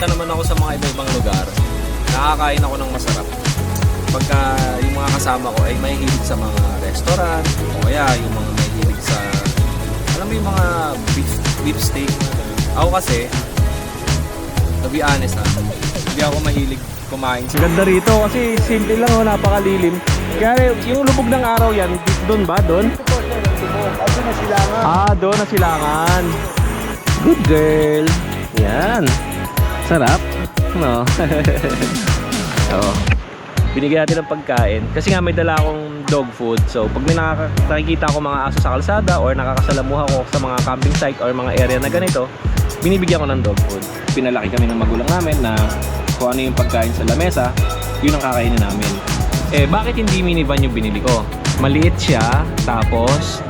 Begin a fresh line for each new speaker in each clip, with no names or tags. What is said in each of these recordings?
pumunta naman ako sa mga iba-ibang lugar, nakakain ako ng masarap. Pagka yung mga kasama ko ay may hilig sa mga restaurant, o kaya yung mga may hilig sa, alam mo yung mga beef steak. Ako kasi, to be honest hindi ako mahilig kumain.
Ganda rito kasi simple lang, napakalilim. Kaya yung lubog ng araw yan, doon ba? Doon?
Doon na silangan.
Doon na silangan. Good girl. Yan. Sarap. No? Binigyan natin ng pagkain. Kasi nga may dala akong dog food. So pag may nakikita ako mga aso sa kalsada or nakakasalamuha ko sa mga camping site or mga area na ganito, binibigyan ko ng dog food. Pinalaki kami ng magulang namin na kung ano yung pagkain sa lamesa, yun ang kakainin namin. Bakit hindi minivan yung binili ko? Maliit siya, tapos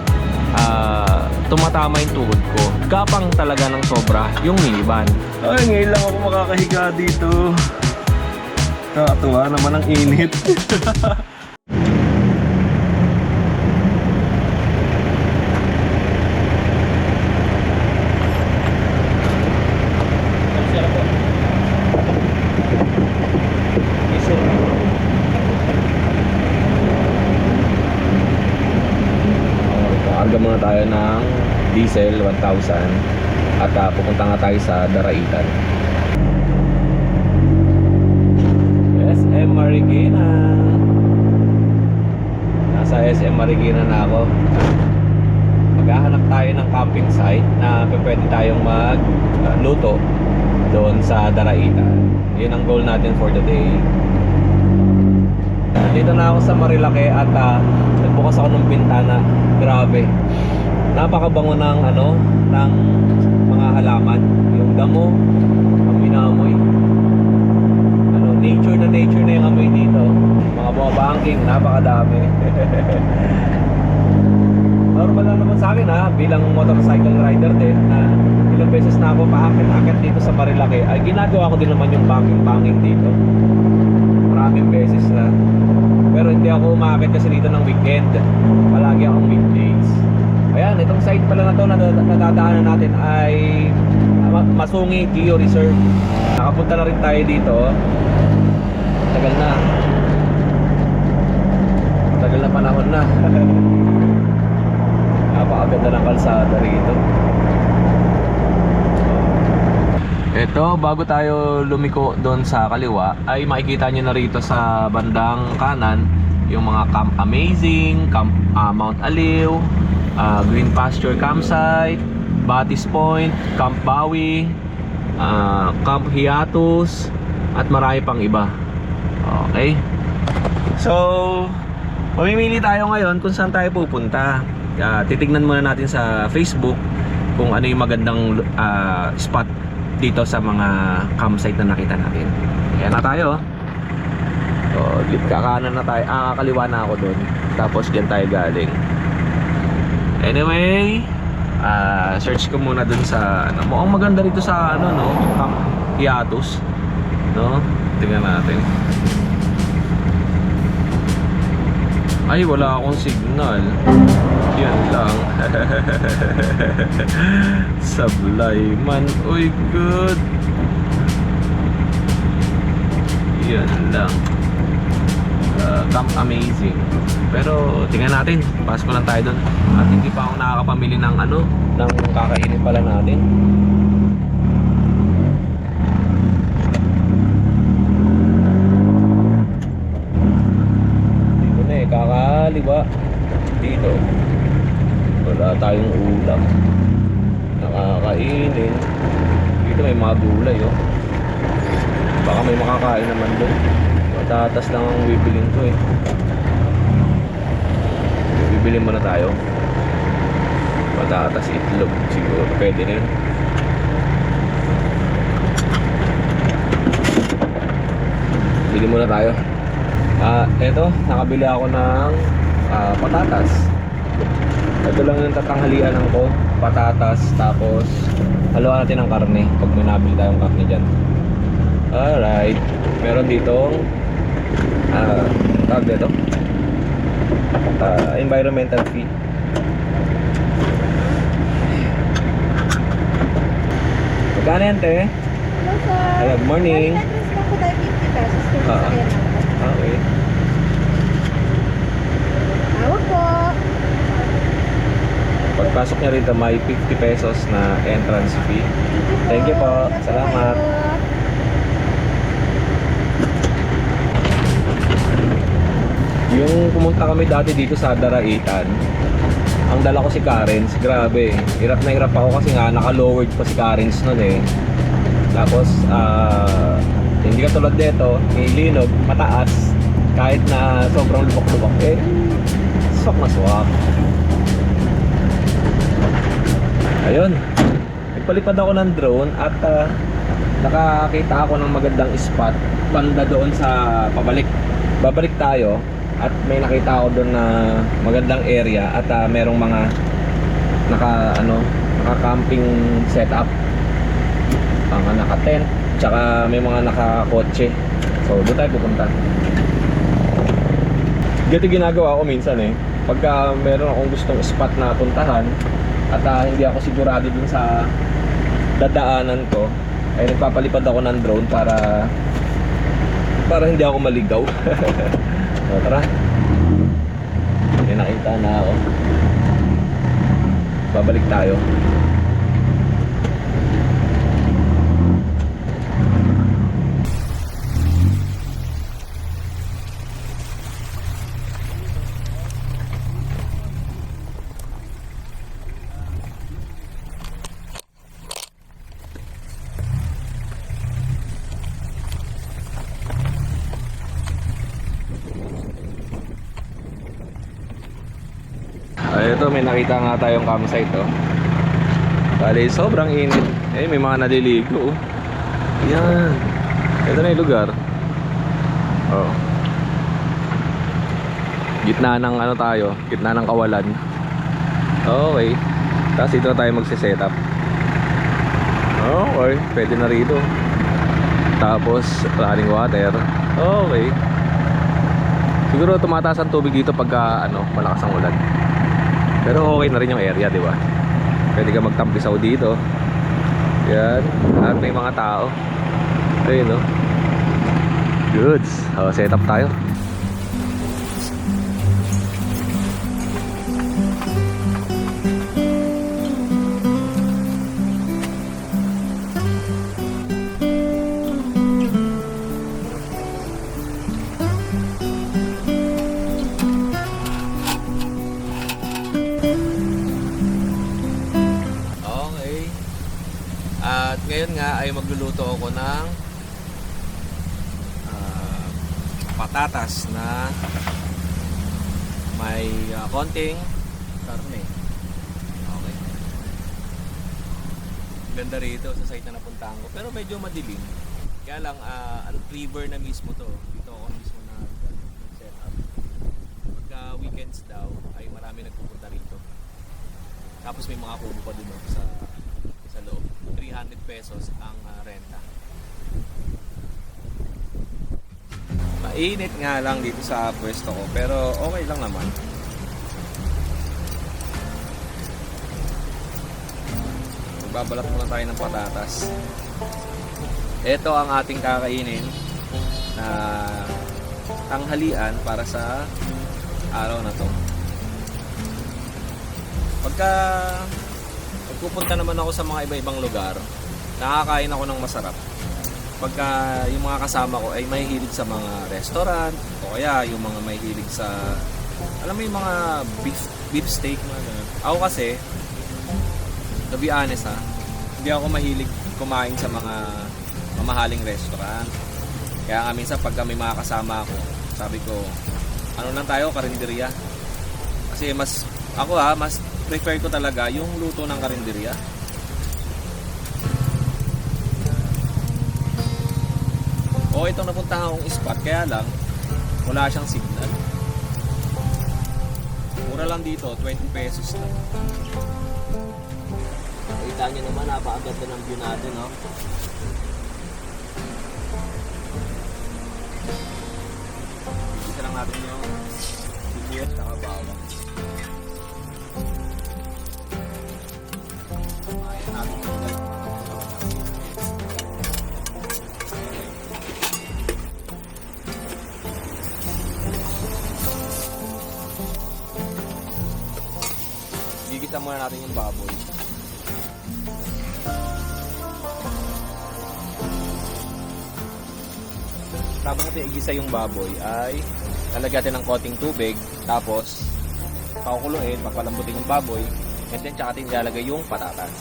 tumatama yung tuhod ko. Gapang talaga ng sobra yung minivan. Ay, ngayon lang ako makakahiga dito. Nakatuwa naman ang init. Karga muna tayo ng diesel 1,000 at pupunta nga tayo sa Daraitan. SM Marikina. Nasa SM Marikina na ako. Maghahanap tayo ng camping site na pwede tayong magluto doon sa Daraitan. Yun ang goal natin for the day. Dito na ako sa Marilake at nagbukas ako ng bintana. Grabe. Napakabango ng ng mga halaman. Yung damo, amoy na amoy. Nature na yung amoy dito. Mga bumabangking, napakadami. Normal lang naman sa akin bilang motorcycle rider din na ilang beses na ako paakit-akit dito sa Marilake ay ginagawa ko din naman yung banking dito. Maraming beses na. Pero hindi ako umakit kasi dito ng weekend. Palagi akong weekdays. Ayan, itong site pala na to na nadadaanan natin ay Masungi Geo Reserve. Nakapunta na rin tayo dito. Tagal na. Tagal na panahon na. Napakaganda ng kalsada rito. Ito, bago tayo lumiko doon sa kaliwa, ay makikita nyo na rito sa bandang kanan yung mga Camp Amazing, Camp Mount Aliw, Green Pasture Campsite, Batis Point, Camp Bawi, Camp Hiatus, at marami pang iba. Okay. So, mamimili tayo ngayon kung saan tayo pupunta. Titignan muna natin sa Facebook kung ano yung magandang spot dito sa mga campsite na nakita natin. Kaya na tayo. So, kakanan na tayo. Kaliwa na ako doon. Tapos diyan tayo galing. Anyway, search ko muna doon sa mukhang maganda rito sa Camp Hiatus. No? Tingnan natin. Ay, wala akong signal. Yan lang. Sablay man. Uy, good. Yan lang. Camp Amazing. Pero tingnan natin. Pasko lang tayo doon. At hindi pa ako nakakapamili ng ng kakainin pala natin. Kakaliwa dito wala tayong ulam nakakainin dito. May mga gulay baka may makakain naman doon. Patatas lang ang bibilin ko bibili muna tayo. Patatas, itlog siguro pwede na yun. Bili muna tayo. Eto, nakabili ako ng patatas. Ito lang yung tatanghalian ko. Patatas, tapos haluan natin ng karne pag may nabili tayong karne dyan. Alright. Meron ditong tawag dito environmental fee. Magkano yan, te?
Hello, sir.
Hello, good morning.
One entrance lang po tayo 50 pesos. Kung
Ah.
sasakyan natin.
Okay.
Tawag po.
Pagpasok niya rito, may 50 pesos na entrance fee. Thank you po.
Ingat
Salamat.
kayo.
Yung pumunta kami dati dito sa Daraitan, ang dala ko si Karens, grabe. Hirap na hirap ako kasi nga naka-lowered pa si Karens nun eh. Tapos, hindi ka tulad dito, may linog, mataas. Kahit na sobrang lubak-lubak, eh, swak na swak. Ayun, nagpalipad ako ng drone at nakakita ako ng magandang spot banda doon sa pabalik. Babalik tayo at may nakita ako doon na magandang area at merong mga naka-camping setup. Mga naka-tent, tsaka may mga naka-kotse. So, doon tayo pupunta. Ganito ginagawa ko minsan eh. Pagka meron akong gustong spot na puntahan at hindi ako sigurado dun sa dadaanan ko, ay nagpapalipad ako ng drone para hindi ako maligaw. So, tara. May nakita na ako. Babalik tayo. Ay, ito, may nakita nga tayong campsite oh. Bali, sobrang init. Eh, may mga naliligo oh. Yan. Ito na yung lugar. Oh. Gitna ng ano tayo, gitna ng kawalan. Okay. Tapos dito na tayo magsisetup. Okay, pwede na rito. Tapos running water. Okay. Siguro tumataas ang tubig dito pagka malakas ang ulan. Pero okay na rin yung area, di ba? Pwede ka magtampisaw dito. Yan. At may mga tao. Ayun, no? Goods. Set up tayo. At ngayon nga ay magluluto ako ng patatas na may konting karne. Okay. Ganda rito sa site na napuntahan ko. Pero medyo madilim. Kaya lang, river na mismo to. Dito ako mismo na set up. Pagka weekends daw, ay marami nagpupunta rito. Tapos may mga kubo pa dun sa loob. 300 pesos ang renta. Mainit nga lang dito sa pwesto ko, pero okay lang naman. Magbabalat muna tayo ng patatas. Ito ang ating kakainin na tanghalian para sa araw na to. Pagka pupunta naman ako sa mga iba-ibang lugar, nakakain ako ng masarap. Pagka yung mga kasama ko ay mahihilig sa mga restaurant o kaya yung mga mahihilig sa, alam mo yung mga beef steak na gano'n. Ako kasi, to be honest hindi ako mahilig kumain sa mga mamahaling restaurant. Kaya nga minsan pagka may mga kasama ako, sabi ko, ano lang tayo, karinderya. Kasi mas prefer ko talaga yung luto ng karinderya. O itong napuntahan akong spot, kaya lang wala siyang signal. Mura lang dito, 20 pesos lang. Kita nyo naman, napakaganda ng view natin, no? Isa lang natin yung sibuyas at bawang.
Igisa muna natin yung baboy. Bago natin igisa yung baboy ay lalagyan natin ng konting tubig, tapos pakukuluin, papalambutin yung baboy, and then tsaka natin ilalagay yung patatas.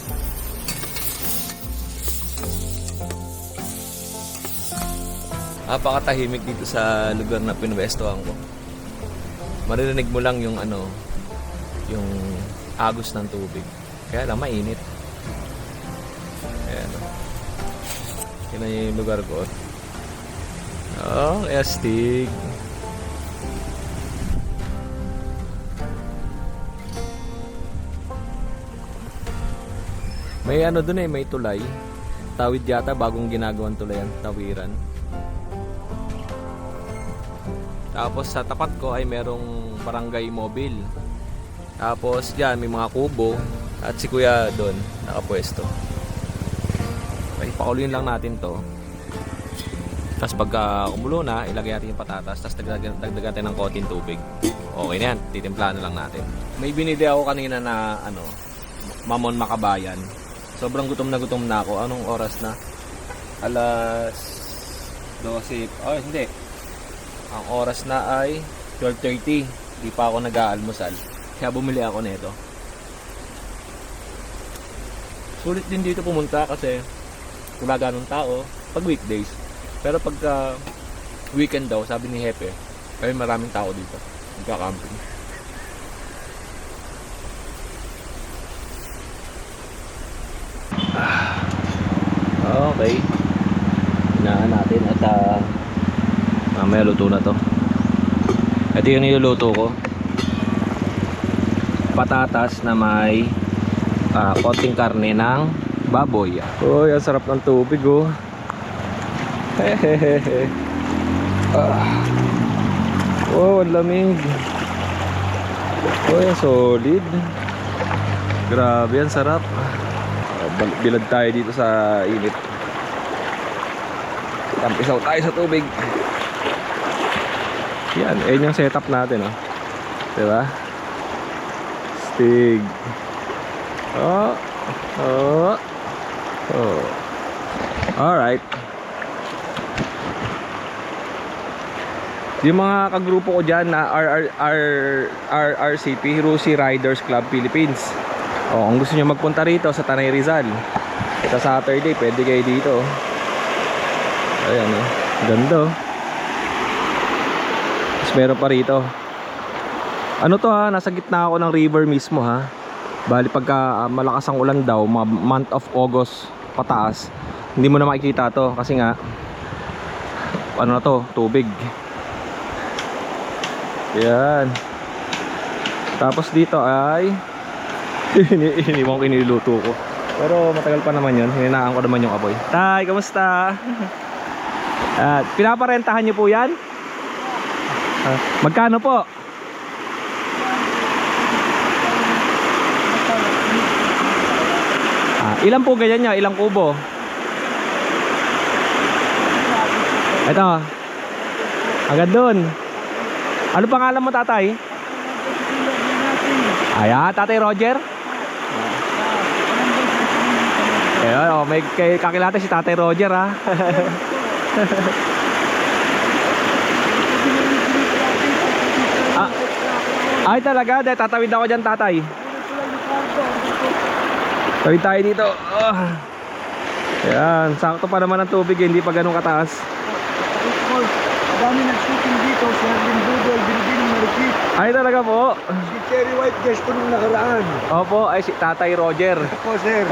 Napakatahimik dito sa lugar na pinwestohan ko. Maririnig mo lang yung yung agos ng tubig. Kaya lang mainit. Ayan. Yan yung lugar ko. Oh, astig. May dun may tulay. Tawid yata, bagong ginagawang tulayan, tawiran. Tapos sa tapat ko ay merong barangay mobile. Tapos diyan may mga kubo at si kuya doon nakapwesto. Okay, pakuluin lang natin to. Tapos pagka kumulo na, ilagay natin yung patatas, tapos dagdagan natin ng konting tubig. Okay na yan, titimplahan na lang natin. May binili ako kanina na Mamon Makabayan. Sobrang gutom na ako. Anong oras na? Alas 12. Oh, hindi. Ang oras na ay 12:30. Di pa ako nag-aalmusal. Kaya bumili ako nito. Sulit din dito pumunta kasi wala ganong tao pag weekdays. Pero pagka weekend daw, sabi ni Hepe, ay maraming tao dito. Nagka-camping. Okay. Hinaan natin at mamaya luto na to. Ito yung niluluto ko. Patatas na may konting karne ng baboy. Uy, ang sarap ng tubig oh. Hehehe. Oh, ang lamig. Oh, solid. Grabe, ang sarap. Bilad tayo dito sa init. Tampisaw tayo sa tubig. Yan, ayun yung setup natin oh. Diba? Stig. Oh. Oh. Oh. Alright. Yung mga kagrupo ko dyan na RRCP, Rusi Riders Club Philippines. O, kung gusto nyo magpunta rito sa Tanay Rizal, ito Saturday, pwede kayo dito. Ayan o, ganda o. Tapos meron pa rito. Ano to ha, nasa gitna ako ng river mismo ha. Bali pagka malakas ang ulan daw, mga month of August pataas, hindi mo na makikita to kasi nga ano na to, tubig. Yan. Tapos dito ay iniwan ko, iniluto ko. Pero matagal pa naman yun. Hininaan ko naman yung apoy. Tay, kamusta? Pinaparentahan nyo po yan? Magkano po? Ilan po ganyan nyo? Ilang kubo? Ito. Agad dun. Ano pangalan mo, tatay? Ayan, tatay Roger. Ayan, oh, may kakilala si tatay Roger ha. Ay talaga, dahil tatawid ako dyan, tatay. Tawid tayo dito. Oh. Ayan, sakto pa naman ang tubig, hindi pa ganun kataas.
Dami nag-shooting dito, si Hardin Budol, Bilbin, Marikit.
Ay talaga po.
Si Cherry White guest ko nung nakaraan.
Opo, ay si tatay Roger.
Opo, sir.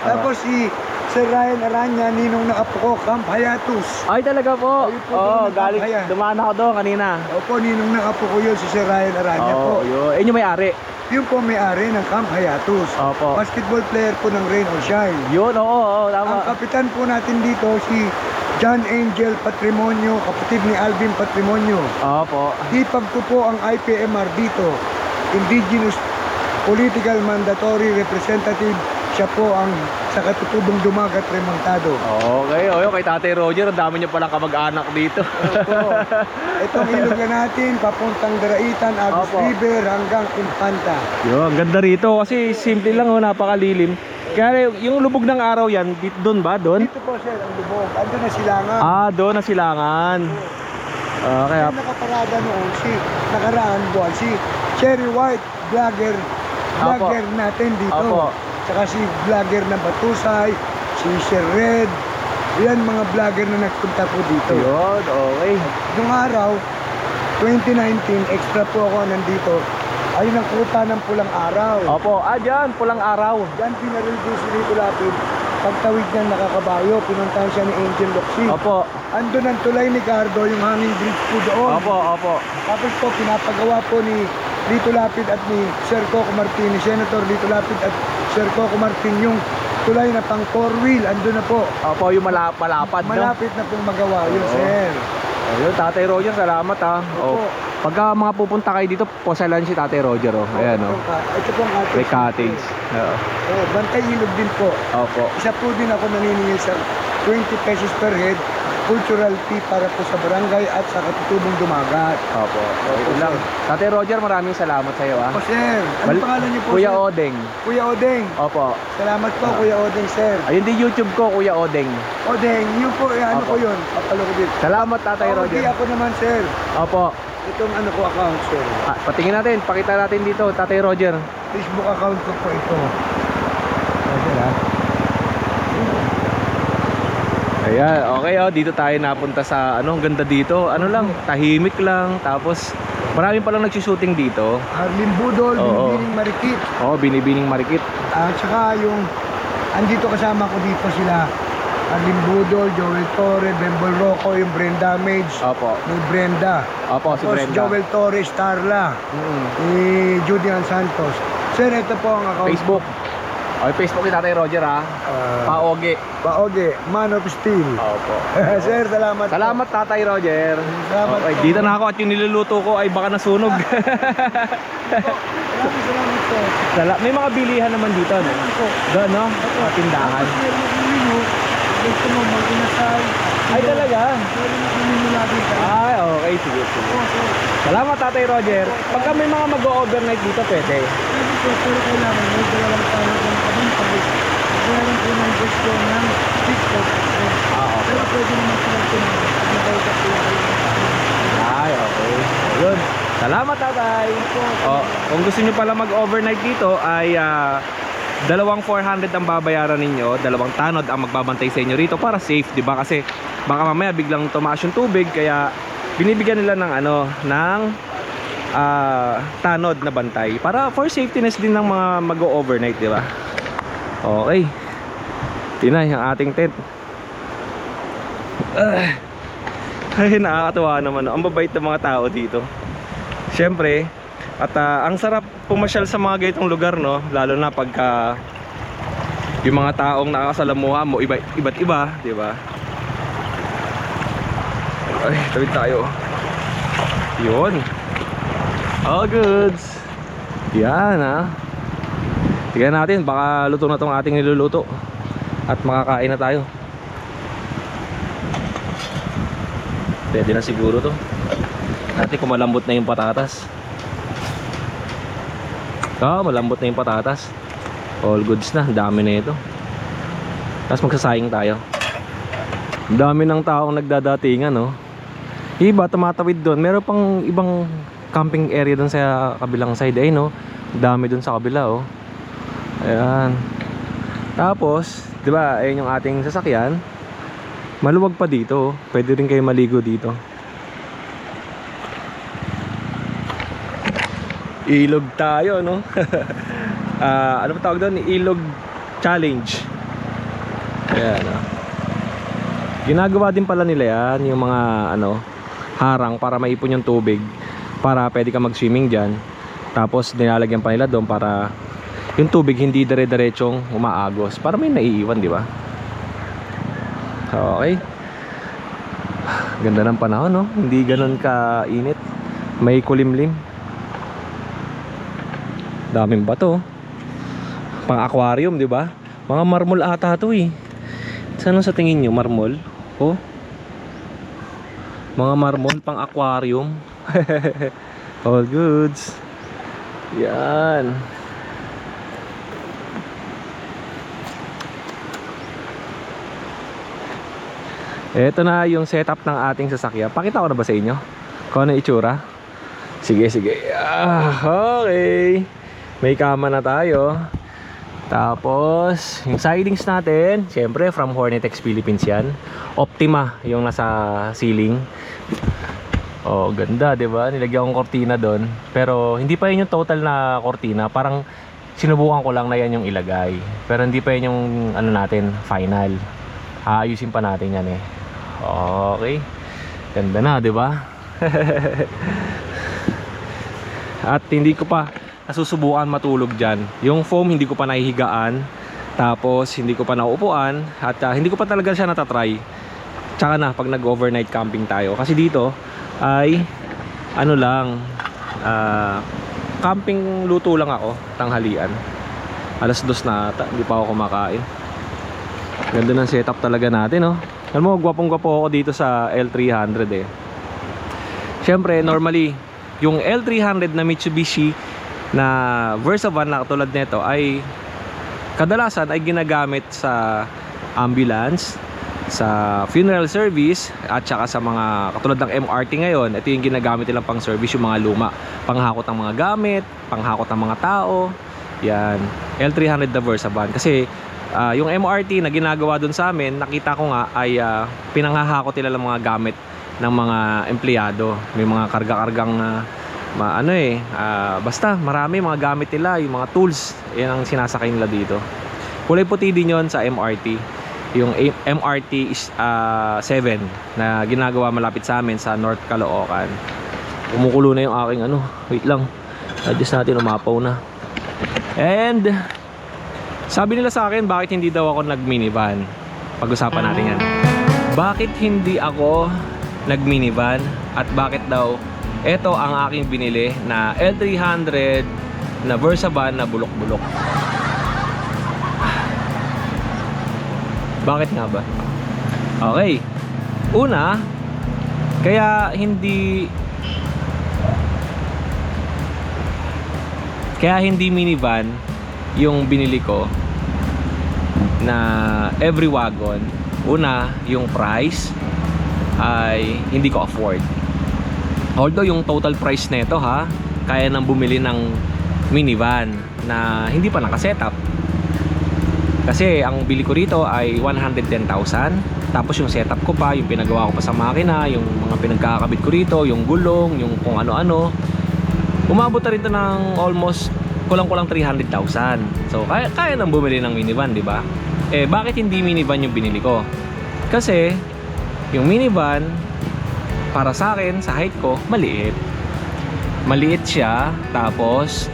Tapos si Sir Ryan Aranya, ninong na apo ko, Camp Hayatus.
Ay talaga po.
Ayun po,
Oo,
doon
galing,
nakakaya.
dumaan ako doon kanina.
Opo, ninong na apo ko yun, si Sir Ryan Aranya po.
Oo, yun. Yun yung may-ari.
Yun po may-ari ng Camp Hayatus.
Opo.
Basketball player po ng Rain or Shine.
Yun, oo, tama.
Ang kapitan po natin dito, si John Angel Patrimonio, kapatid ni Alvin Patrimonio.
Opo.
Ipag ko po ang IPMR dito, Indigenous Political Mandatory Representative siya po ang sa katutubong dumagat remontado.
Okay, kay Tatay Roger, ang dami niyo palang kamag-anak dito.
Opo. Itong ilog na natin, papuntang Daraitan, Agus
Opo.
River hanggang Infanta.
Yun, ganda rito kasi simple lang, napakalilim. Kaya yung lubog ng araw yan, doon ba? Doon?
Dito po sir, ang lubog. Ando na silangan.
Doon na silangan. Okay.
Yung nakaparada noon, nakaraan buwan, si Cherry White, vlogger natin dito.
Opo.
Saka si vlogger na Batusay, si Sir Red, yan mga vlogger na nagpunta po dito.
Yun, okay.
Nung araw, 2019, extra po ako nandito. Ayun ang kuta ng pulang araw.
Opo, dyan, pulang araw.
Yan pinaril din si Rito Lapid. Pagtawid niya nakakabayo, pinuntahan siya ni Angel Loxi.
Opo.
Andun ang tulay ni Gardo, yung hanging bridge po doon.
Opo.
Tapos po, pinapagawa po ni Rito Lapid at ni Sir Coco Martin, ni Senator Rito Lapid at Sir Coco Martin, yung tulay na pang four wheel, andun na po.
Opo, yung malapad, no?
Malapit na pong magawa yun,
Oo.
sir.
Ayun, Tatay Roger, salamat ha.
Opo.
Pagka mga pupunta kayo dito, posalan si Tatay Roger, oh. Ayan, oh.
Ito po ang ating
May cottage. Oo.
Bantay ilog din po.
Opo.
Isa po din ako naniningil sa 20 pesos per head, cultural fee para po sa barangay at sa katutubong dumagat.
Opo. Ito lang. Tatay Roger, maraming salamat sa iyo, ha.
Opo, sir. Ano pangalan niyo po,
Kuya
sir?
Odeng.
Kuya Odeng.
Opo.
Salamat po, Kuya Odeng, sir.
Ayun din YouTube ko, Kuya Odeng.
Odeng, yun po, ano
Opo.
ko yun? Papalo ko din.
Salamat, Tatay
Hindi
Roger.
ako naman, sir.
Opo.
Itong ano ko account, sir.
Patingin natin, pakita natin dito, Tatay Roger.
Facebook account ko po ito. Roger, ha?
Ayan, okay, dito tayo napunta sa ang ganda dito. Ano lang, tahimik lang. Tapos maraming palang nagsushooting dito.
Harlim Budol,
Oo.
Binibining Marikit.
Binibining Marikit.
At saka yung, andito kasama ko dito sila. Harlim Budol, Joel Torre, Bembol Rocco, yung brain damage.
Opo.
Ni Brenda.
Opo, si
Tapos
Brenda.
Joel Torres, Starla. Ni Julian Santos. Sir, ito po ang account.
Facebook. Okay, Facebook ni Tatay Roger, ha. Paoge.
Paoge, Man of Steel.
Opo.
Sir, salamat.
Salamat, Tatay Roger.
Salamat
Okay,
po.
dito na ako at yung niluluto ko ay baka nasunog.
Maraming salamat po.
May mga bilihan naman dito, no? Doon, no? Mga tindahan.
Tapos sir, mag-uwi mo. Gusto mo mag-inasal.
Ay, talaga?
Pwede mag-uwi mo lagi ka.
Ay, okay. Sige. Salamat, Tatay Roger. Pagka may mga mag-overnight dito, pwede.
Pwede po, pero kailangan may dalawang tao ng kabantay. Meron po ng gusto ng TikTok.
Okay.
Pero pwede naman sila tumawag. Nakausap po yung
Ay, okay. Ayun. Salamat, Tatay. Kung gusto nyo pala mag-overnight dito ay dalawang 400 ang babayaran ninyo, dalawang tanod ang magbabantay sa inyo rito para safe, 'di ba? Kasi baka mamaya biglang tumaas yung tubig, kaya binibigyan nila ng tanod na bantay para for safetyness din ng mga mag-overnight, 'di ba? Okay. Tingnan yung ating tent. Ay, nakakatuwa naman. Ang babait ng mga tao dito. Siyempre, at ang sarap pumasyal sa mga ganitong lugar, no? Lalo na pagka yung mga taong nakakasalamuha mo iba't iba, di ba? Ay, tawid tayo. Yun. All goods. Yan, ha. Tignan natin, baka luto na tong ating niluluto at makakain na tayo. Pwede na siguro to. Natin kung malambot na yung patatas. Malambot na yung patatas. All goods na, dami na ito. Tapos magsasayang tayo. Dami ng taong nagdadatingan, no? Iba tumatawid doon. Meron pang ibang camping area doon sa kabilang side, ay, no? Dami doon sa kabila, oh. Ayan. Tapos, 'di ba, ayun yung ating sasakyan. Maluwag pa dito, oh. Pwede rin kayo maligo dito. Ilog tayo, no? Ano ba tawag doon? Ilog challenge. Ayan, oh. Ginagawa din pala nila yan, yung mga harang para maipon yung tubig, para pwede ka mag-swimming dyan. Tapos nilalagyan pa nila doon para yung tubig hindi dire-diretsong umaagos, para may naiiwan, di ba? Okay. Ganda ng panahon, no? Hindi ganun ka-init. May kulimlim. Daming bato. Pang aquarium, di ba? Mga marmol ata to eh. Saan sa tingin nyo? Marmol? Oh. Mga marmol pang aquarium. All goods. Yan. Ito na yung setup ng ating sasakyan. Pakita ko na ba sa inyo kung ano itsura? Sige, sige. Okay. May kama na tayo. Tapos, yung sidings natin, syempre from Hornitex Philippines yan. Optima yung nasa ceiling. Oh, ganda, 'di ba? Nilagyan kong kortina doon. Pero hindi pa 'yun yung total na kortina. Parang sinubukan ko lang na 'yan yung ilagay. Pero hindi pa 'yun yung ano natin, final. Aayusin pa natin 'yan eh. Okay. Ganda na, 'di ba? At hindi ko pa nasusubukan matulog diyan. Yung foam hindi ko pa nahihigaan. Tapos hindi ko pa nauupuan at hindi ko pa talaga siya natatry. Tsaka na pag nag-overnight camping tayo. Kasi dito ay ano lang, camping luto lang ako, tanghalian. Alas 2 na ata, hindi pa ako kumakain. Ganda ng setup talaga natin, oh. Alam mo, gwapong-gwapo ako dito sa L300 eh. Siyempre, normally yung L300 na Mitsubishi na Versa van na katulad nito ay kadalasan ay ginagamit sa ambulance, sa funeral service, at saka sa mga katulad ng MRT ngayon. Ito yung ginagamit nilang pang service, yung mga luma, panghakot ng mga gamit, panghakot ng mga tao. Yan, L300 na Versa van. Kasi yung MRT na ginagawa dun sa amin, nakita ko nga ay pinanghahakot nila ng mga gamit ng mga empleyado. May mga karga-kargang basta marami mga gamit nila, yung mga tools, yan ang sinasakay nila dito. Kulay puti din yon sa MRT. Yung MRT is 7 na ginagawa malapit sa amin sa North Caloocan. Kumukulo na yung aking wait lang, adjust natin, umapaw na. And sabi nila sa akin, bakit hindi daw ako nag minivan? Pag-usapan natin yan. Bakit hindi ako nag minivan? At bakit daw ito ang aking binili na L300 na Versa van na bulok-bulok? Bakit nga ba? Okay. Una, kaya hindi minivan yung binili ko na every wagon. Una, yung price ay hindi ko afford. Although yung total price nito kaya nang bumili ng minivan na hindi pa nakasetup. Kasi ang bili ko rito ay 110,000. Tapos yung setup ko pa, yung pinagawa ko pa sa makina, yung mga pinagkakabit ko rito, yung gulong, yung kung ano-ano, umabot na rin to ng almost kulang-kulang 300,000. So kaya nang bumili ng minivan, di ba? Eh bakit hindi minivan yung binili ko? Kasi yung minivan para sa akin, sa height ko, maliit. Maliit siya, tapos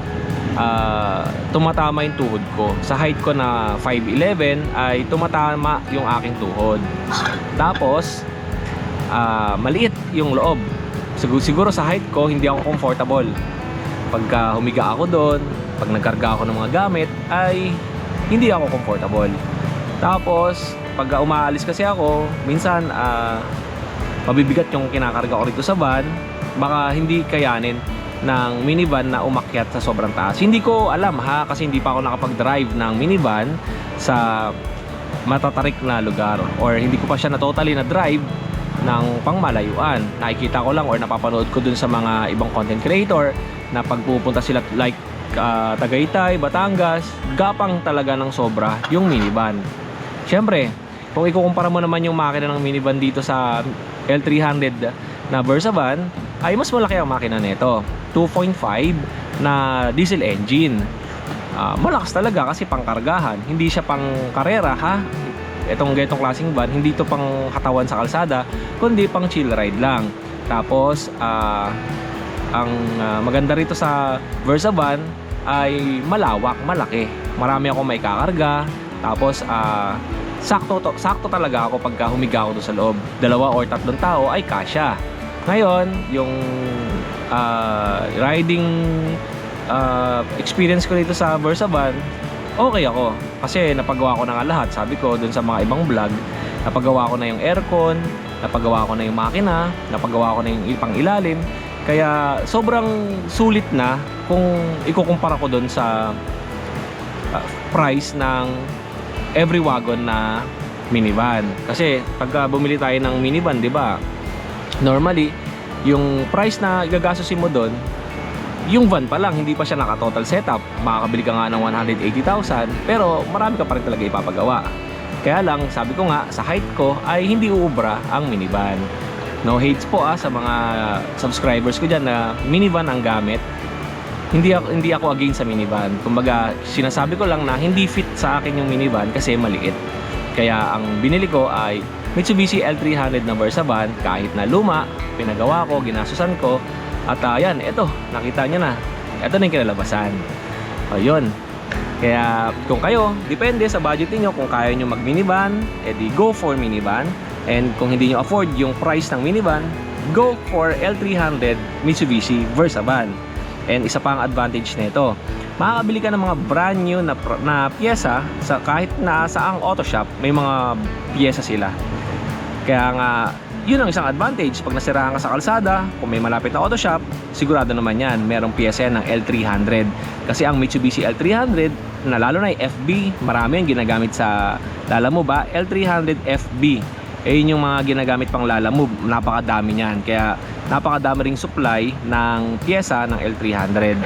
tumatama yung tuhod ko. Sa height ko na 5'11" ay tumatama yung aking tuhod. Tapos maliit yung loob. Siguro sa height ko hindi ako comfortable. Pagka humiga ako doon, pag nagkarga ako ng mga gamit, ay hindi ako comfortable. Tapos pag umaalis kasi ako, minsan mabibigat yung kinakarga ko rito sa van. Baka hindi kayanin ng minivan na umakyat sa sobrang taas. Hindi ko alam kasi hindi pa ako nakapag-drive ng minivan sa matatarik na lugar, or hindi ko pa siya na totally na drive ng pangmalayuan. Nakikita ko lang or napapanood ko dun sa mga ibang content creator na pagpupunta sila like Tagaytay, Batangas, gapang talaga ng sobra yung minivan. Syempre, kung ikukumpara mo naman yung makina ng minivan dito sa L300 na Versa van, ay mas malaki ang makina nito. 2.5 na diesel engine. Malakas talaga kasi pangkargahan. Hindi siya pang karera Itong ganitong klaseng van, hindi ito pang katawan sa kalsada, kundi pang chill ride lang. Tapos ang maganda rito sa Versa van ay malawak, malaki. Marami akong may kakarga. Tapos sakto talaga ako pagka humiga ako doon sa loob. 2 or 3 tao ay kasya. Ngayon, yung riding experience ko dito sa Versa van okay ako. Kasi napagawa ko na nga lahat. Sabi ko dun sa mga ibang vlog, napagawa ko na yung aircon, napagawa ko na yung makina, napagawa ko na yung ipang ilalim. Kaya sobrang sulit na kung ikukumpara ko dun sa price ng every wagon na minivan. Kasi pagka bumili tayo ng minivan, di ba? Normally, yung price na igagastusin mo doon, yung van pa lang, hindi pa siya naka-total setup. Makakabili ka nga ng 180,000, pero marami ka pa rin talaga ipapagawa. Kaya lang, sabi ko nga, sa height ko ay hindi uubra ang minivan. No hates po sa mga subscribers ko dyan na minivan ang gamit. Hindi ako against sa minivan. Kumbaga, sinasabi ko lang na hindi fit sa akin yung minivan kasi maliit. Kaya ang binili ko ay Mitsubishi L300 na Versa van. Kahit na luma, pinagawa ko, ginasusan ko. At ayan, eto, nakita nyo na. Eto na yung kinalabasan. Ayun. Kaya kung kayo, depende sa budget niyo kung kaya nyo mag minivan, edi go for minivan. And kung hindi nyo afford yung price ng minivan, go for L300 Mitsubishi Versa van. And isa pa ang advantage nito, makakabili ka ng mga brand new na pyesa sa kahit na saang auto shop, may mga pyesa sila. Kaya nga, yun ang isang advantage. Pag nasirahan ka sa kalsada, kung may malapit na auto shop, sigurado naman yan, merong pyesa yan ng L300. Kasi ang Mitsubishi L300, na lalo na yung FB, marami yung ginagamit sa Lalamove ba, L300 FB. Yun yung mga ginagamit pang Lalamove, napakadami niyan. Kaya napakadami ring supply ng pyesa ng L300.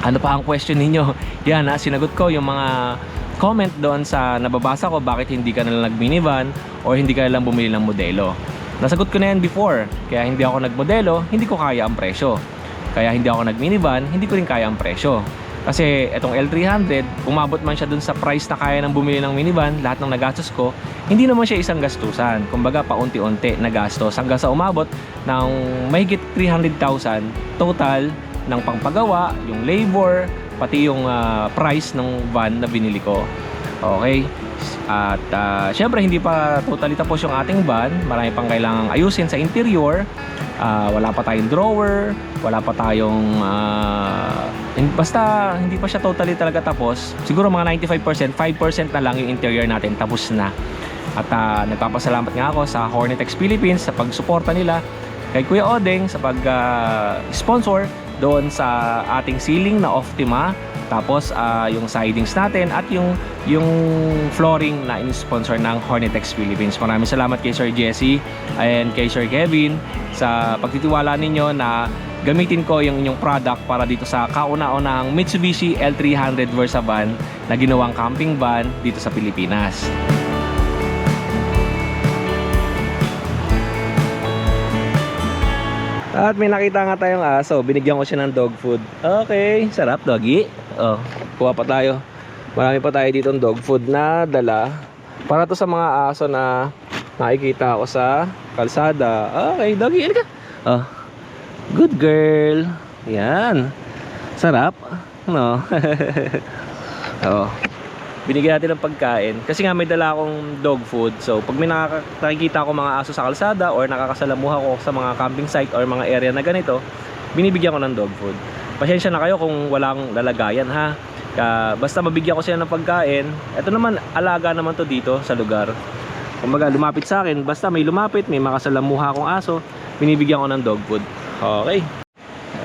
Ano pa ang question ninyo? Yan sinagot ko yung mga comment doon sa nababasa ko bakit hindi ka nalang nag-minivan o hindi ka nalang bumili ng modelo. Nasagot ko na yan before. Kaya hindi ako nagmodelo, hindi ko kaya ang presyo. Kaya hindi ako nag-minivan, hindi ko rin kaya ang presyo. Kasi itong L300, umabot man siya dun sa price na kaya ng bumili ng minivan, lahat ng nagastos ko, hindi naman siya isang gastusan. Kumbaga, paunti-unti na gastos hanggang sa umabot ng mahigit 300,000 total ng pangpagawa, yung labor, pati yung price ng van na binili ko. Okay? At syempre, hindi pa totally tapos yung ating van. Marami pang kailangang ayusin sa interior. Wala pa tayong drawer, wala pa tayong basta hindi pa siya totally talaga tapos. Siguro mga 95%, 5% na lang yung interior natin tapos na. At nagpapasalamat nga ako sa Hornitex Philippines sa pagsuporta nila kay Kuya Odeng sa pag-sponsor doon sa ating ceiling na Optima, tapos yung sidings natin at yung flooring na in-sponsor ng Hornitex Philippines. Maraming salamat kay Sir Jesse and kay Sir Kevin sa pagtitiwala ninyo na gamitin ko yung inyong product para dito sa kauna-unahang Mitsubishi L300 Versa van na ginawang camping van dito sa Pilipinas. At may nakita nga tayong aso, binigyan ko siya ng dog food. Okay, sarap doggy. Kuha pa tayo. Marami pa tayo ditong dog food na dala. Para to sa mga aso na nakikita ko sa kalsada. Okay, doggy, halika. Good girl. Yan. Sarap. No? Binigyan natin ng pagkain. Kasi nga may dala akong dog food. So, pag may nakikita ko mga aso sa kalsada or nakakasalamuha ko sa mga camping site or mga area na ganito, binibigyan ko ng dog food. Pasensya na kayo kung walang lalagayan ha. Basta mabigyan ko sila ng pagkain. Ito naman, alaga naman to dito sa lugar. Kumbaga, lumapit sa akin. Basta may lumapit, may makasalamuha akong aso, binibigyan ko ng dog food. Okay.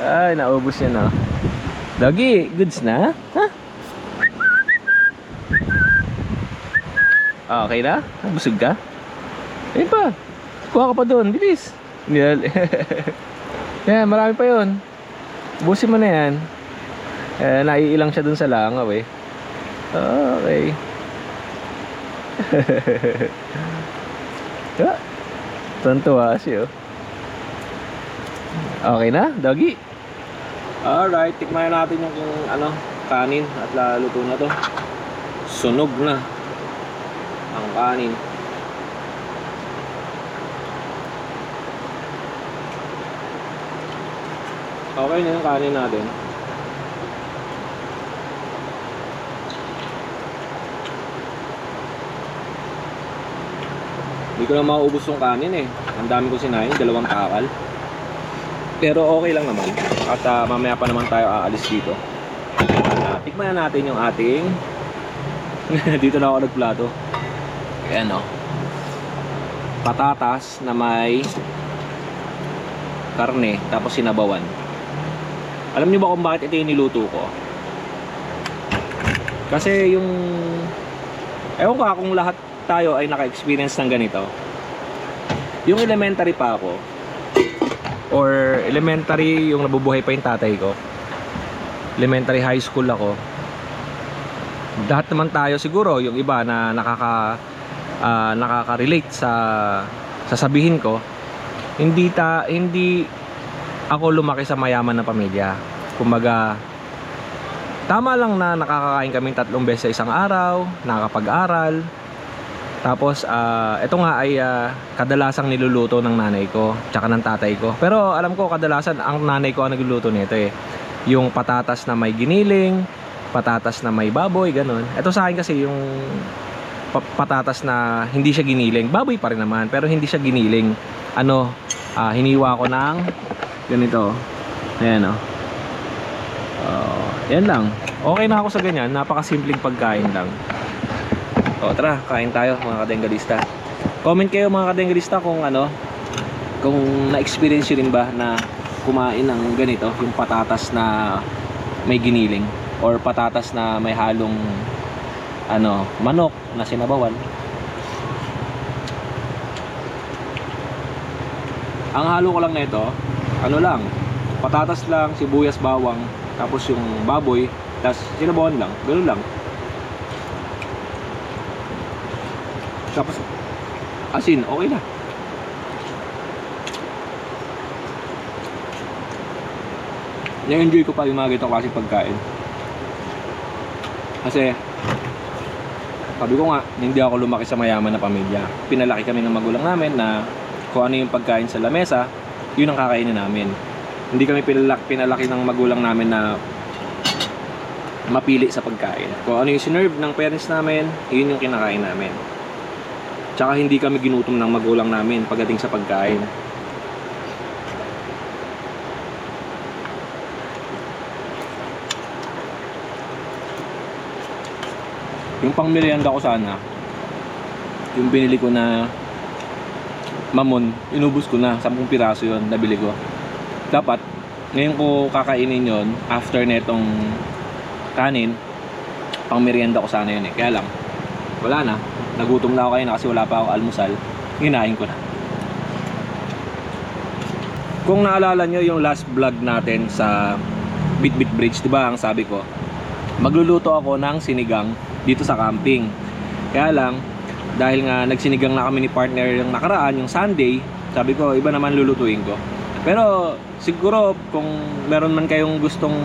Ay, naubos yan na. Doggy, goods na? Ha? Okay na? Busog ka? Ayun pa. Kuha ka pa doon. Bilis. Yan, marami pa yun. Busin mo na yan. Naiilang siya dun sa langaw eh. Okay. Tuntua siya. Okay na, doggy? Alright, tikman natin yung kanin at luto na to. Sunog na ang kanin. Okay na yung kanin natin. Hindi ko na mauubos yung kanin eh. Ang dami ko sinain, 2 pakal. Pero okay lang naman. At mamaya pa naman tayo aalis dito. Tikman natin yung ating dito na ako nagplato. Ayan o. Patatas na may karne tapos sinabawan. Alam niyo ba kung bakit ito yung niluto ko? Kasi yung ewan ko kung lahat tayo ay naka-experience ng ganito. Yung elementary pa ako, or elementary yung nabubuhay pa yung tatay ko, elementary high school ako, lahat naman tayo siguro, yung iba na nakaka-relate sa sasabihin ko, hindi ako lumaki sa mayaman na pamilya. Kumbaga, tama lang na nakakakain kaming 3 beses sa isang araw, nakakapag-aral. Tapos ito nga ay kadalasang niluluto ng nanay ko tsaka ng tatay ko. Pero alam ko kadalasan ang nanay ko ang nagluluto nito eh. Yung patatas na may giniling, patatas na may baboy, ganun. Ito sa akin kasi yung patatas na hindi siya giniling. Baboy pa rin naman pero hindi siya giniling. Hiniwa ko ng ganito. Ayan o. Yan lang. Okay na ako sa ganyan. Napakasimpleng pagkain lang. O tara, kain tayo mga kadenggalista. Comment kayo mga kadenggalista kung kung na-experience nyo rin ba na kumain ng ganito, yung patatas na may giniling or patatas na may halong manok na sinabawan. Ang halo ko lang nito, lang, patatas lang, sibuyas, bawang, tapos yung baboy, tapos sinabawan lang, ganoon lang. Tapos asin, okay na. Na-enjoy ko pa yung mga ganitong klaseng pagkain. Kasi sabi ko nga, hindi ako lumaki sa mayaman na pamilya. Pinalaki kami ng magulang namin na kung ano yung pagkain sa lamesa, yun ang kakainin namin. Hindi kami pinalaki ng magulang namin na mapili sa pagkain. Kung ano yung sinerve ng parents namin, yun yung kinakain namin. Tsaka hindi kami ginutom ng magulang namin pagdating sa pagkain. Yung pangmerienda ko sana, yung binili ko na mamon, inubos ko na, 10 piraso yun, nabili ko. Dapat, ngayon ko kakainin yon after netong kanin, pangmerienda ko sana yun eh. Kaya lang, wala na. Nagutom na ako kayo kasi wala pa ako almusal. Hinahin ko na. Kung naalala nyo yung last vlog natin sa Bitbit Bridge, diba ang sabi ko, magluluto ako ng sinigang dito sa camping. Kaya lang, dahil nga nagsinigang na kami ni partner yung nakaraan, yung Sunday, sabi ko, iba naman lulutuin ko. Pero siguro kung meron man kayong gustong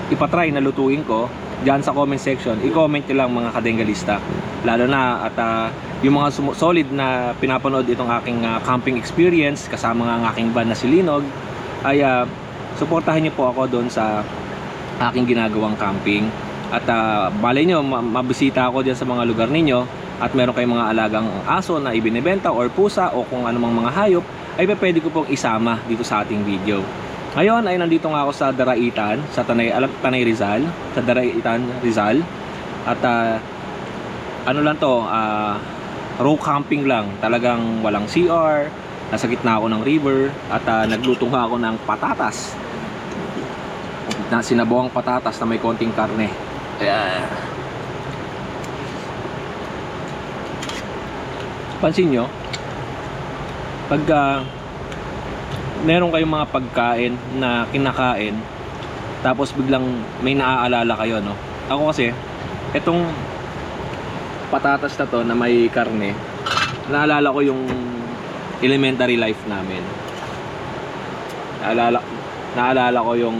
ipatry na lutuin ko, dyan sa comment section, i-comment nyo lang mga kadenggalista. Lalo na at yung mga solid na pinapanood itong aking camping experience kasama nga ang aking van na si Linog, ay suportahan nyo po ako doon sa aking ginagawang camping. At balay nyo, mabisita ako dyan sa mga lugar ninyo at meron kayong mga alagang aso na ibinebenta or pusa o kung anumang mga hayop, ay pwede ko pong isama dito sa ating video. Ngayon ay nandito nga ako sa Daraitan, sa Tanay Rizal, sa Daraitan Rizal. At ano lang to, row camping lang, talagang walang CR, nasa gitna ako ng river at nagluto nga ako ng patatas. Na sinabawang patatas na may konting karne. Ayan. Pansin nyo, pagka meron kayong mga pagkain na kinakain tapos biglang may naaalala kayo, no? Ako kasi itong patatas na to na may karne, naalala ko yung elementary life namin. Naalala ko yung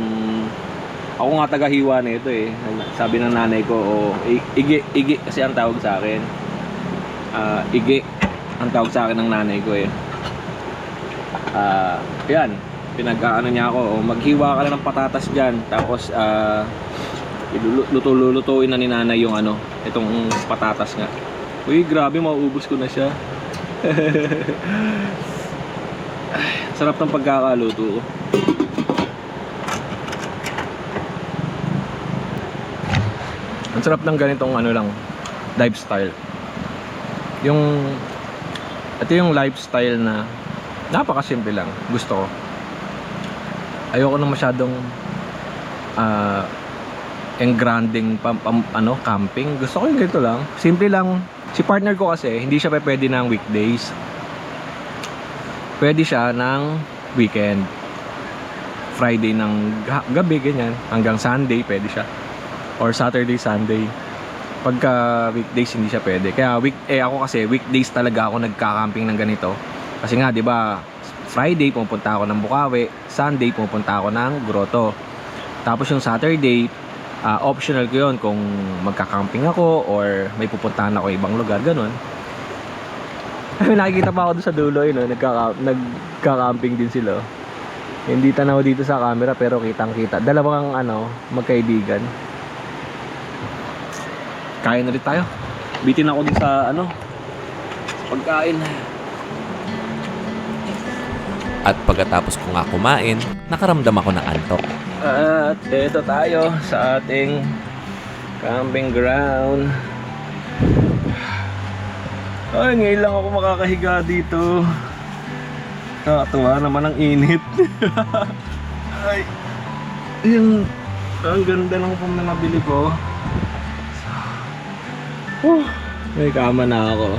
ako nga tagahiwa na ito eh. Sabi ng nanay ko, igi kasi ang tawag sa akin. Igi ang tawag sa akin ng nanay ko eh. Yan, pinag-ano niya ako, maghiwa ka lang ng patatas dyan, tapos lulutuin na ni nanay yung itong patatas nga. Uy, grabe, mauubos ko na siya. Sarap ng pagkakaluto ko. sarap ng ganitong ano lang, lifestyle. Ito yung lifestyle na napakasimple lang. Gusto ko. Ayoko na masyadong engranding camping. Gusto ko yung ganito lang. Simple lang. Si partner ko kasi, hindi siya pwede ng weekdays. Pwede siya ng weekend. Friday ng gabi, ganyan. Hanggang Sunday, pwede siya. Or Saturday, Sunday. Pagka weekdays, hindi siya pwede. Kaya ako kasi, weekdays talaga ako nagka-camping ng ganito. Kasi nga, di ba, Friday, pupunta ako ng Bukawi. Sunday, pupunta ako ng Grotto. Tapos yung Saturday, optional ko yun kung magka-camping ako or may pupuntahan ako ibang lugar, ganun. Nakikita pa ako doon sa dulo, nagka-camping din sila. Hindi tanaw dito sa camera pero kitang-kita. Dalawang magkaibigan. Kain na rin tayo. Bitin ako din sa pagkain.
At pagkatapos ko nga kumain, nakaramdam ako ng antok.
At eto tayo sa ating camping ground. Ay, ngayon lang ako makakahiga dito. Nakakatuwa naman ang init. Ay, ang ganda ng pong nabili ko. May kama na ako.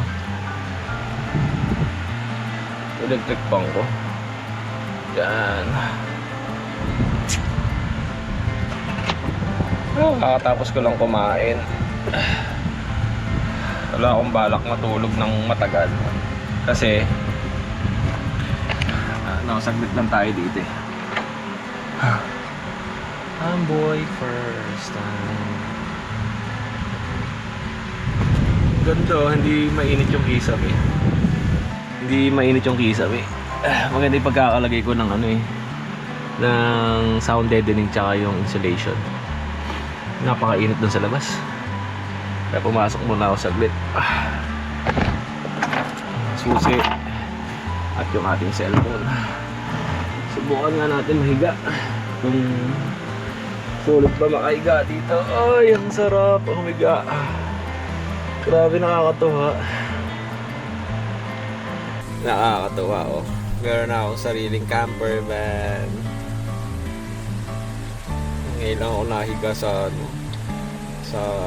Electric pan ko. Yan. Kakatapos ko lang kumain. Wala akong balak matulog ng matagal. Kasi saglit lang tayo dito eh. Amboy first time. Ganda, hindi mainit yung kisap eh. Hindi mainit yung kisap eh. Maganda yung pagkakalagay ko ng ng sound deadening tsaka yung insulation. Napakainit dun sa labas. Kaya pumasok muna ako saglit. Susi at yung ating cellphone. Subukan nga natin mahiga. Kung sulit ba makahiga dito. Ay, ang sarap humiga. Grabe, nakakatuwa.
Nakakatuwa, oh. Meron na akong sariling camper van. Ngayon lang ako nahiga sa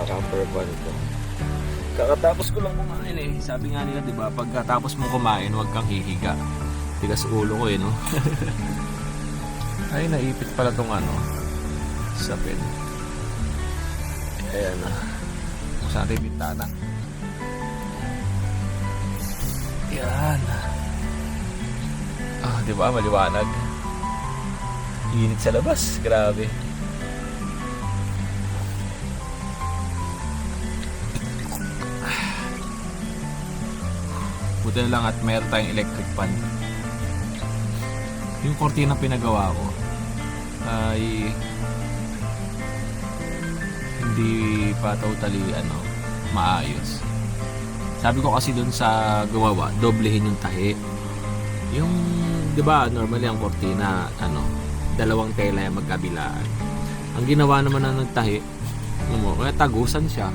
camper van ko.
Kakatapos ko lang kumain eh. Sabi nga nila, 'di ba, pagkatapos mo kumain, huwag kang hihiga. Tigas ulo ko eh, no. Ay, naipit pala tong sapin. Ayan na. Sa ating bintana. Yan. Di ba, maliwanag. Init sa labas, grabe. Buti na lang at meron tayong electric fan. Yung kortina pinagawa ko ay hindi pa totally maayos. Sabi ko kasi dun sa gawawa, doblehin yung tahi. Yung, di ba, normally ang kortina, dalawang tela yung magkabilaan. Ang ginawa naman ng tahi, kaya tagusan siya.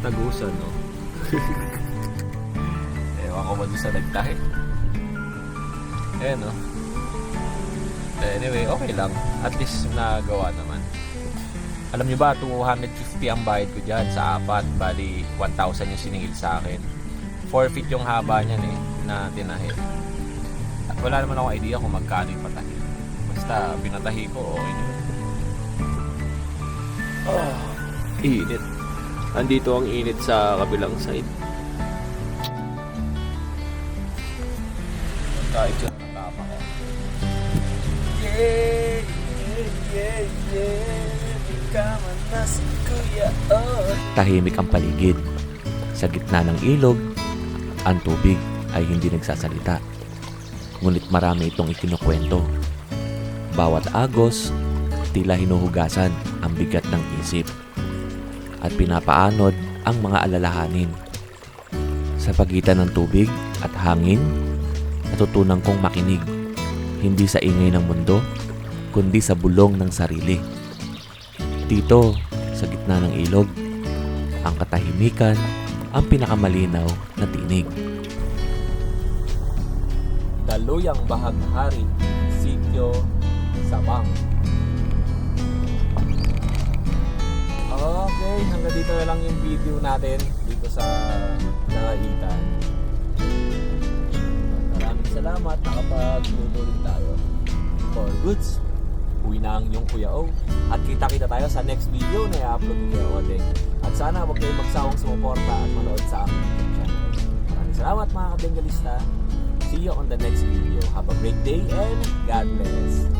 Tagusan, no? Ewan ko ba doon sa nagtahi? Ayan, no? Anyway, okay lang. At least nagawa naman. Alam nyo ba, 250 ang bayad ko dyan sa apat. Bali, 1,000 yung siningil sa akin. 4 feet yung haba niyan na tinahi. At wala naman akong idea kung magkano yung patahi. Basta, pinatahi ko, okay naman. Init. Andito ang init sa kabilang side. Kahit siya ng tama ko. Yeah, yeah, yeah. Kama na si Kuya, oh.
Tahimik ang paligid. Sa gitna ng ilog, ang tubig ay hindi nagsasalita. Ngunit marami itong ikinukwento. Bawat agos, tila hinuhugasan ang bigat ng isip at pinapaanod ang mga alalahanin. Sa pagitan ng tubig at hangin, natutunan kong makinig, hindi sa ingay ng mundo, kundi sa bulong ng sarili. Dito, sa gitna ng ilog, Ang katahimikan ang pinakamalinaw na tinig.
Daluyang Bahaghari, Sitio Sabang. Okay, hanggang dito na lang yung video natin dito sa Dalaitan. Maraming salamat, nakapagluto rin tayo. For goods, uwi na ang yung Kuya O. At kita-kita tayo sa next video na i-upload ni Kuya Odeng. At sana huwag kayong magsawang sumuporta at manood sa aking YouTube channel. Maraming salamat mga kabengalista. See you on the next video. Have a great day and God bless.